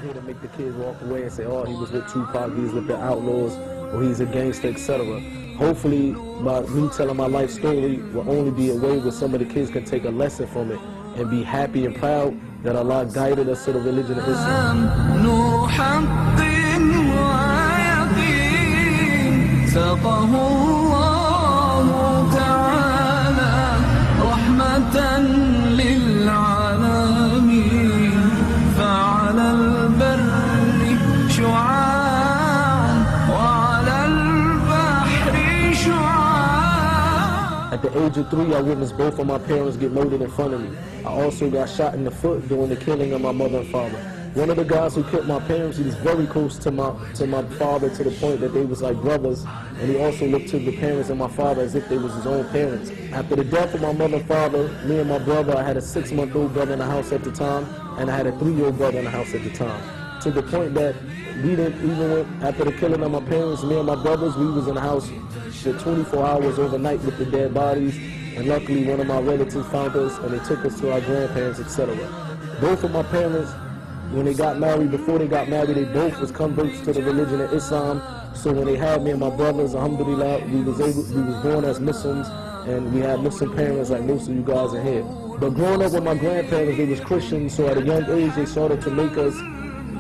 here to make the kids walk away and say, oh, he was with Tupac, he was with the Outlaws, or he's a gangster, etc. Hopefully, by me telling my life story will only be a way where some of the kids can take a lesson from it and be happy and proud that Allah guided us to the religion of Islam. At the age of 3, I witnessed both of my parents get murdered in front of me. I also got shot in the foot during the killing of my mother and father. One of the guys who killed my parents, he was very close to my father, to the point that they was like brothers, and he also looked to the parents of my father as if they was his own parents. After the death of my mother and father, me and my brother, I had a 6-month-old brother in the house at the time, and I had a 3-year-old brother in the house at the time. To the point that we didn't even, after the killing of my parents, me and my brothers, we was in the house for 24 hours overnight with the dead bodies, and luckily one of my relatives found us and they took us to our grandparents, etc. Both of my parents, when they got married, before they got married, they both was converts to the religion of Islam. So when they had me and my brothers, alhamdulillah, we was born as Muslims, and we had Muslim parents like most of you guys in here. But growing up with my grandparents, they was Christians, so at a young age they started to make us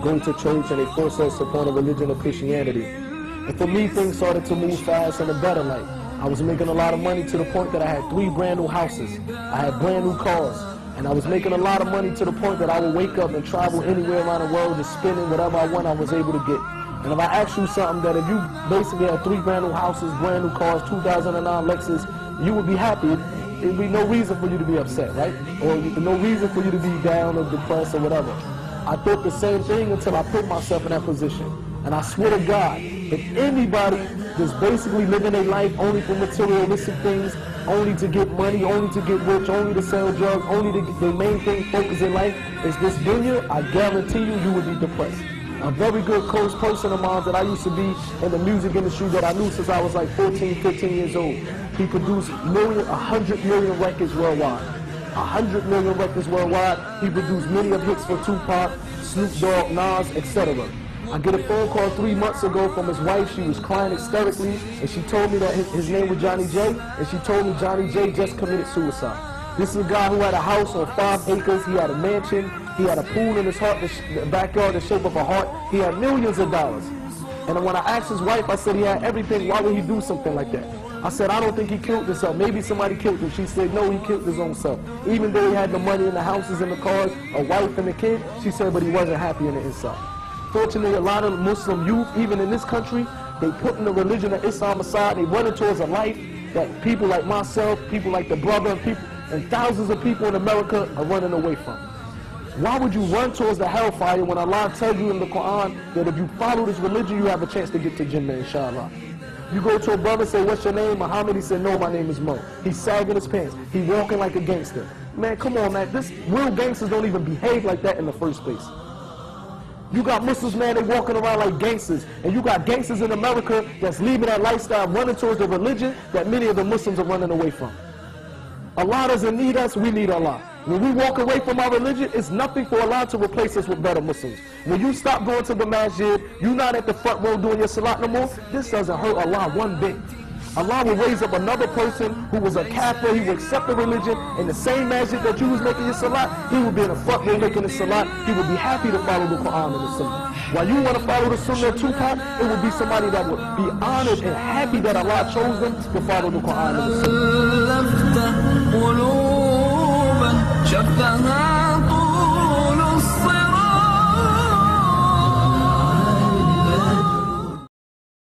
go to church, and they forced us upon the religion of Christianity. And for me, things started to move fast in a better light. I was making a lot of money to the point that I had 3 brand new houses. I had brand new cars. And I was making a lot of money to the point that I would wake up and travel anywhere around the world, just spending whatever I want I was able to get. And if I ask you something, that if you basically had 3 brand new houses, brand new cars, 2009 Lexus, you would be happy. There'd be no reason for you to be upset, right? Or no reason for you to be down or depressed or whatever. I thought the same thing until I put myself in that position. And I swear to God, if anybody that's basically living their life only for materialistic things, only to get money, only to get rich, only to sell drugs, only to get their main thing focus in life is this dunya, I guarantee you, you would be depressed. A very good close person of mine that I used to be in the music industry that I knew since I was like 14, 15 years old. He produced 100 million records worldwide. 100 million records worldwide. He produced many of hits for Tupac, Snoop Dogg, Nas, etc. I get a phone call 3 months ago from his wife. She was crying hysterically, and she told me that his name was Johnny J, and she told me Johnny J just committed suicide. This is a guy who had a house on 5 acres. He had a mansion. He had a pool in his backyard the shape of a heart. He had millions of dollars. And when I asked his wife, I said he had everything. Why would he do something like that? I said, I don't think he killed himself. Maybe somebody killed him. She said, no, he killed his own self. Even though he had the money and the houses and the cars, a wife and a kid, she said, but he wasn't happy in the inside. Fortunately, a lot of Muslim youth, even in this country, they putting the religion of Islam aside. They running towards a life that people like myself, people like the brother, and thousands of people in America are running away from. Why would you run towards the hellfire when Allah tells you in the Quran that if you follow this religion, you have a chance to get to Jannah, inshallah? You go to a brother and say, what's your name? Muhammad. He said, no, my name is Mo. He's sagging his pants. He walking like a gangster. Man, come on, man. Real gangsters don't even behave like that in the first place. You got Muslims, man, they walking around like gangsters. And you got gangsters in America that's leaving that lifestyle, running towards the religion that many of the Muslims are running away from. Allah doesn't need us, we need Allah. When we walk away from our religion, it's nothing for Allah to replace us with better Muslims. When you stop going to the masjid, you're not at the front row doing your salat no more, this doesn't hurt Allah one bit. Allah will raise up another person who was a kafir, he will accept the religion, in the same masjid that you was making your salat, he will be in the front row making the salat, he will be happy to follow the Quran and the Sunnah. While you want to follow the Sunnah of Tupac, it will be somebody that will be honored and happy that Allah chose them to follow the Quran and the Sunnah.